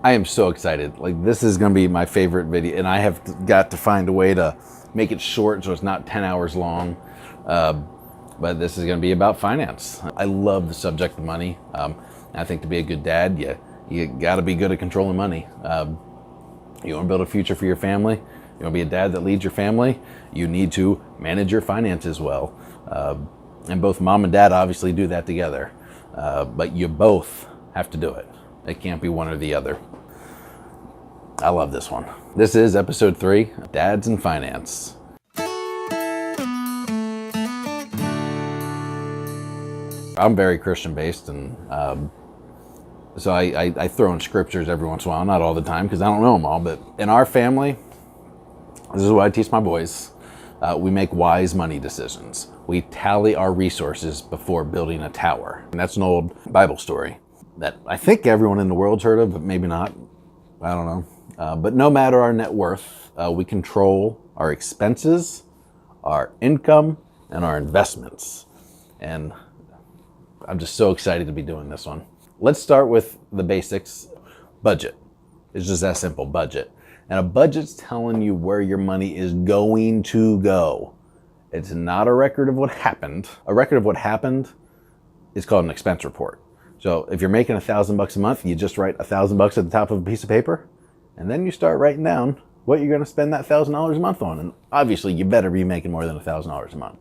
I am so excited. Like, this is going to be my favorite video, and I have got to find a way to make it short so it's not 10 hours long. But this is going to be about finance. I love the subject of money. I think to be a good dad, you got to be good at controlling money. You want to build a future for your family. You want to be a dad that leads your family. You need to manage your finances well. And both mom and dad obviously do that together. But you both have to do it. It can't be one or the other. I love this one. This is episode 3, Dads and Finance. I'm very Christian based, and so I throw in scriptures every once in a while, not all the time because I don't know them all, but in our family, this is what I teach my boys. We make wise money decisions. We tally our resources before building a tower. And that's an old Bible story that I think everyone in the world's heard of, but maybe not. I don't know. But no matter our net worth, we control our expenses, our income, and our investments. And I'm just so excited to be doing this one. Let's start with the basics. Budget. It's just that simple, budget. And a budget's telling you where your money is going to go. It's not a record of what happened. A record of what happened is called an expense report. So if you're making $1,000 a month, you just write $1,000 at the top of a piece of paper, and then you start writing down what you're going to spend that $1,000 a month on. And obviously, you better be making more than $1,000 a month.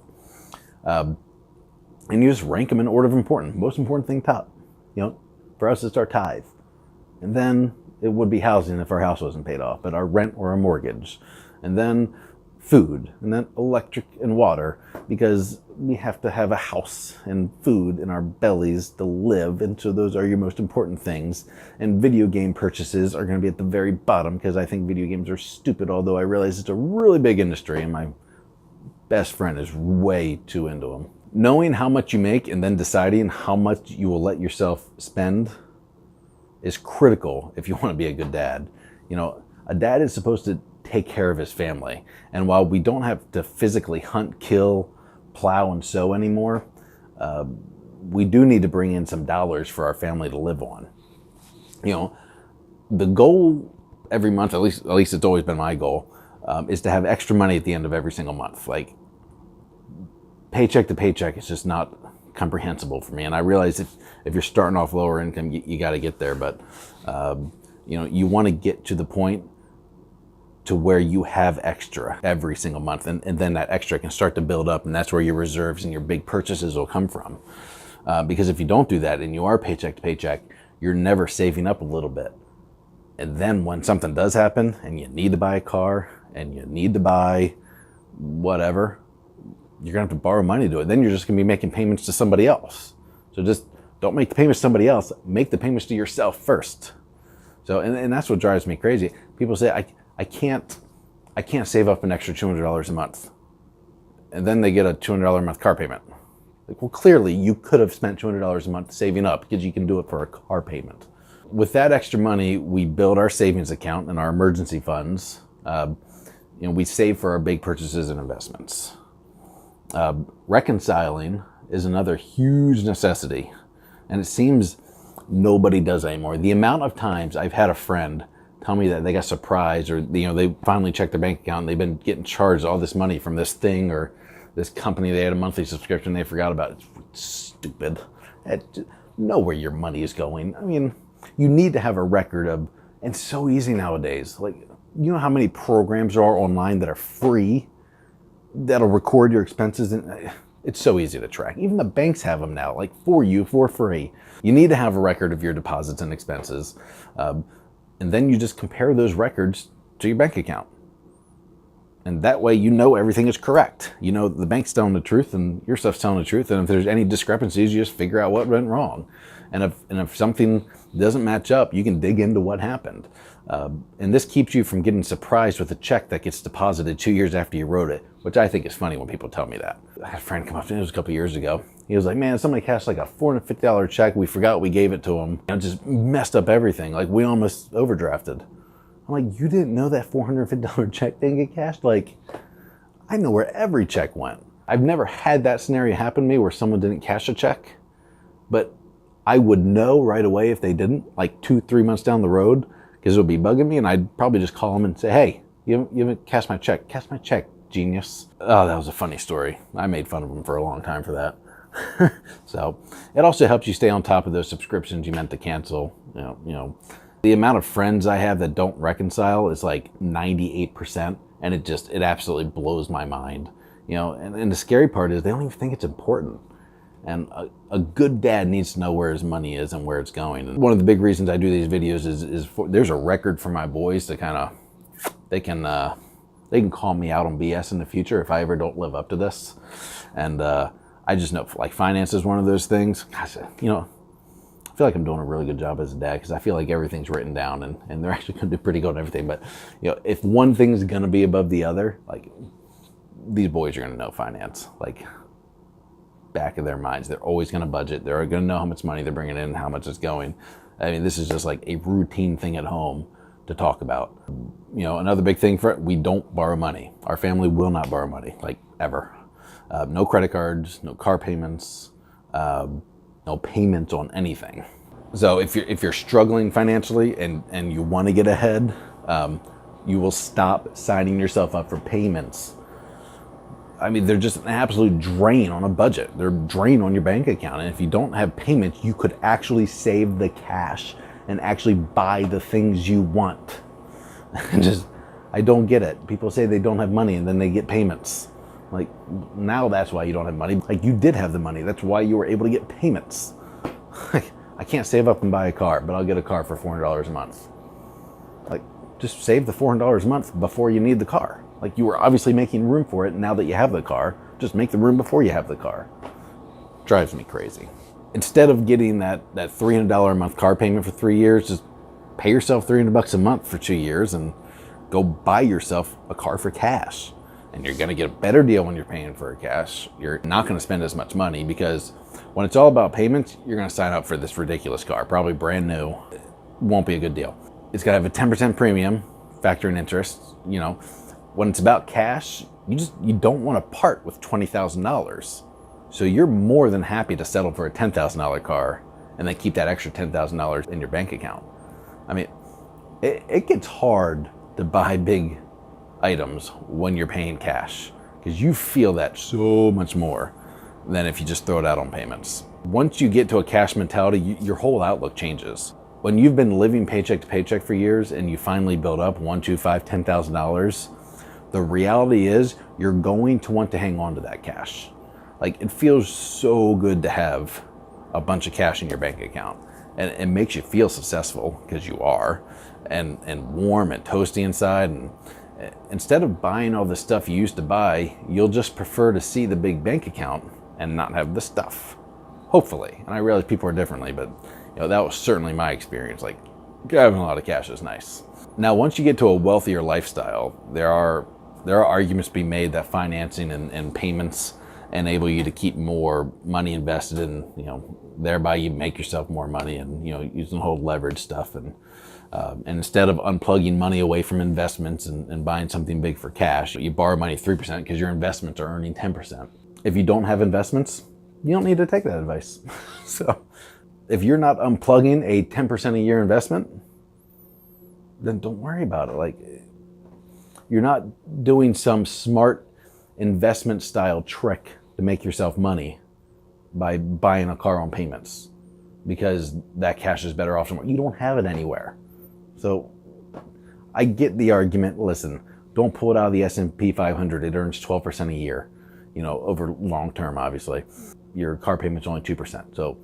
And you just rank them in order of importance. Most important thing top. For us, it's our tithe. And then it would be housing if our house wasn't paid off, but our rent or our mortgage. And then food, and then electric and water, because we have to have a house and food in our bellies to live, and so those are your most important things. And video game purchases are going to be at the very bottom, because I think video games are stupid, although I realize it's a really big industry, and my best friend is way too into them. Knowing how much you make and then deciding how much you will let yourself spend is critical if you want to be a good dad. A dad is supposed to take care of his family. And while we don't have to physically hunt, kill, plow, and sow anymore, we do need to bring in some dollars for our family to live on. The goal every month, at least it's always been my goal, is to have extra money at the end of every single month. Like, paycheck to paycheck is just not comprehensible for me. And I realize if you're starting off lower income, you got to get there. But, you want to get to the point to where you have extra every single month. And then that extra can start to build up. And that's where your reserves and your big purchases will come from. Because if you don't do that and you are paycheck to paycheck, you're never saving up a little bit. And then when something does happen and you need to buy a car and you need to buy whatever, you're going to have to borrow money to do it. Then you're just going to be making payments to somebody else. So just don't make the payments to somebody else. Make the payments to yourself first. So, and that's what drives me crazy. People say, I can't save up an extra $200 a month. And then they get a $200 a month car payment. Like, well, clearly you could have spent $200 a month saving up because you can do it for a car payment. With that extra money, we build our savings account and our emergency funds. We save for our big purchases and investments. Reconciling is another huge necessity, and it seems nobody does anymore. The amount of times I've had a friend tell me that they got surprised, or they finally checked their bank account and they've been getting charged all this money from this thing or this company they had a monthly subscription they forgot about. It's stupid. Know where your money is going. I mean, you need to have a record of, and it's so easy nowadays. Like, you know how many programs there are online that are free that'll record your expenses, and it's so easy to track. Even the banks have them now, like for you, for free. You need to have a record of your deposits and expenses, and then you just compare those records to your bank account. And that way everything is correct. The bank's telling the truth and your stuff's telling the truth, and if there's any discrepancies, you just figure out what went wrong. And if something doesn't match up, you can dig into what happened. And this keeps you from getting surprised with a check that gets deposited 2 years after you wrote it, which I think is funny when people tell me that. I had a friend come up to me, it was a couple years ago. He was like, man, somebody cashed like a $450 check. We forgot we gave it to him. Just messed up everything. Like, we almost overdrafted. I'm like, you didn't know that $450 check didn't get cashed? Like, I know where every check went. I've never had that scenario happen to me where someone didn't cash a check, but I would know right away if they didn't, like 2-3 months down the road, because it would be bugging me, and I'd probably just call them and say, hey, you haven't cashed my check. Cash my check, genius. Oh, that was a funny story. I made fun of them for a long time for that. So it also helps you stay on top of those subscriptions you meant to cancel. The amount of friends I have that don't reconcile is like 98%, and it absolutely blows my mind. And the scary part is they don't even think it's important. And a good dad needs to know where his money is and where it's going. And one of the big reasons I do these videos is there's a record for my boys to they can call me out on BS in the future if I ever don't live up to this. And I just know, like, finance is one of those things. Gosh, I feel like I'm doing a really good job as a dad, because I feel like everything's written down, and they're actually going to do pretty good on everything. But if one thing's going to be above the other, like, these boys are going to know finance. Like, back of their minds, they're always going to budget. They're going to know how much money they're bringing in and how much it's going. I mean, this is just like a routine thing at home to talk about. Another big thing we don't borrow money. Our family will not borrow money, like, ever. No credit cards, no car payments, no payments on anything. So if you're struggling financially and you want to get ahead, you will stop signing yourself up for payments. I mean, they're just an absolute drain on a budget. They're a drain on your bank account. And if you don't have payments, you could actually save the cash and actually buy the things you want. I don't get it. People say they don't have money and then they get payments. Like, now that's why you don't have money. Like, you did have the money. That's why you were able to get payments. I can't save up and buy a car, but I'll get a car for $400 a month. Like, just save the $400 a month before you need the car. Like, you were obviously making room for it, and now that you have the car, just make the room before you have the car. Drives me crazy. Instead of getting that $300 a month car payment for 3 years, just pay yourself $300 a month for 2 years and go buy yourself a car for cash. And you're going to get a better deal when you're paying for cash. You're not going to spend as much money, because when it's all about payments, you're going to sign up for this ridiculous car, probably brand new. It won't be a good deal. It's got to have a 10% premium, factor in interest. When it's about cash, you don't want to part with $20,000. So you're more than happy to settle for a $10,000 car and then keep that extra $10,000 in your bank account. I mean, it gets hard to buy big items when you're paying cash, because you feel that so much more than if you just throw it out on payments. Once you get to a cash mentality, your whole outlook changes. When you've been living paycheck to paycheck for years and you finally build up $1, $2, $5, $10,000, the reality is you're going to want to hang on to that cash. Like, it feels so good to have a bunch of cash in your bank account, and it makes you feel successful, because you are, and warm and toasty inside. And instead of buying all the stuff you used to buy, you'll just prefer to see the big bank account and not have the stuff. Hopefully. And I realize people are differently, but that was certainly my experience. Like, having a lot of cash is nice. Now, once you get to a wealthier lifestyle, there are arguments to be made that financing and payments enable you to keep more money invested, and thereby you make yourself more money, and using the whole leverage stuff. And instead of unplugging money away from investments and buying something big for cash, you borrow money 3% because your investments are earning 10%. If you don't have investments, you don't need to take that advice. So if you're not unplugging a 10% a year investment, then don't worry about it. Like, you're not doing some smart investment style trick to make yourself money by buying a car on payments, because that cash is better off somewhere. You don't have it anywhere. So I get the argument. Listen, don't pull it out of the S&P 500. It earns 12% a year, over long term. Obviously, your car payment's only 2%. So,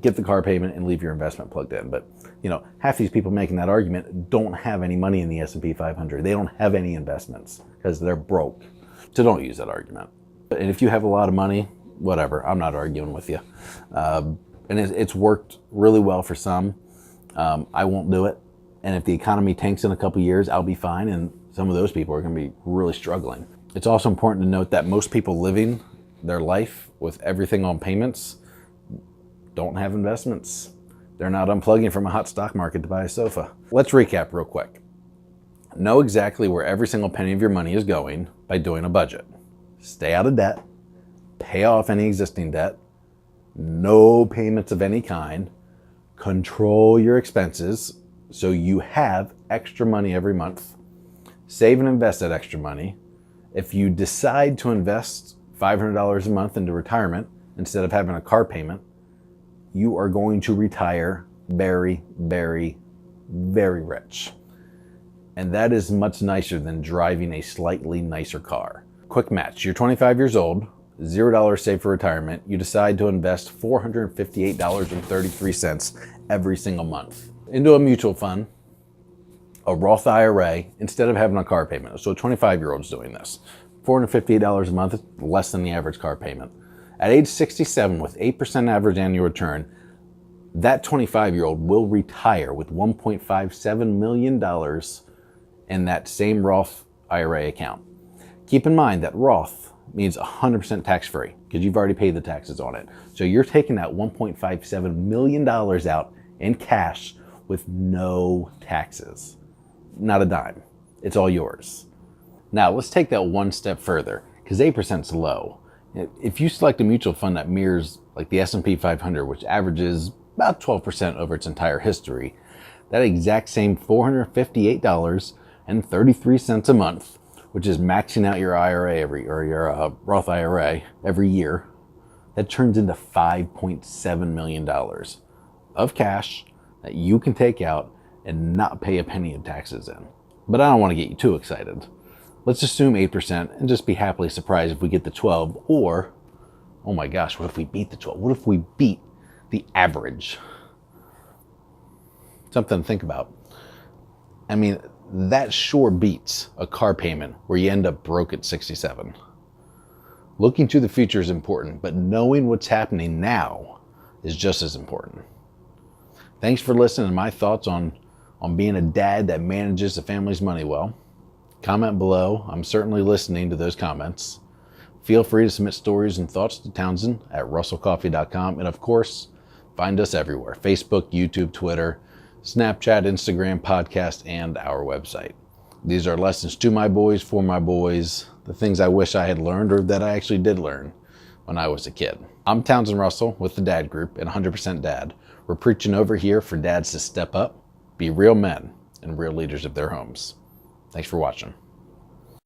get the car payment and leave your investment plugged in. But, half these people making that argument don't have any money in the S&P 500. They don't have any investments because they're broke. So don't use that argument. And if you have a lot of money, whatever, I'm not arguing with you. And it's worked really well for some. I won't do it. And if the economy tanks in a couple years, I'll be fine. And some of those people are going to be really struggling. It's also important to note that most people living their life with everything on payments don't have investments. They're not unplugging from a hot stock market to buy a sofa. Let's recap real quick. Know exactly where every single penny of your money is going by doing a budget. Stay out of debt. Pay off any existing debt. No payments of any kind. Control your expenses. So you have extra money every month. Save and invest that extra money. If you decide to invest $500 a month into retirement instead of having a car payment, you are going to retire very, very, very rich. And that is much nicer than driving a slightly nicer car. Quick match. You're 25 years old, $0 saved for retirement. You decide to invest $458.33 every single month into a mutual fund, a Roth IRA, instead of having a car payment. So a 25-year-old's doing this. $458 a month is less than the average car payment. At age 67, with 8% average annual return, that 25-year-old will retire with $1.57 million in that same Roth IRA account. Keep in mind that Roth means 100% tax-free because you've already paid the taxes on it. So you're taking that $1.57 million out in cash with no taxes. Not a dime. It's all yours. Now let's take that one step further because 8% is low. If you select a mutual fund that mirrors like the S&P 500, which averages about 12% over its entire history, that exact same $458.33 a month, which is maxing out your IRA your Roth IRA every year, that turns into $5.7 million of cash that you can take out and not pay a penny of taxes in. But I don't want to get you too excited. Let's assume 8% and just be happily surprised if we get the 12, or, oh my gosh, what if we beat the 12? What if we beat the average? Something to think about. I mean, that sure beats a car payment where you end up broke at 67. Looking to the future is important, but knowing what's happening now is just as important. Thanks for listening to my thoughts on being a dad that manages the family's money well. Comment below. I'm certainly listening to those comments. Feel free to submit stories and thoughts to Townsend at russellcoffee.com. And of course, find us everywhere: Facebook, YouTube, Twitter, Snapchat, Instagram, podcast, and our website. These are lessons to my boys, for my boys, the things I wish I had learned or that I actually did learn when I was a kid. I'm Townsend Russell with the Dad Group and 100% Dad. We're preaching over here for dads to step up, be real men, and real leaders of their homes. Thanks for watching.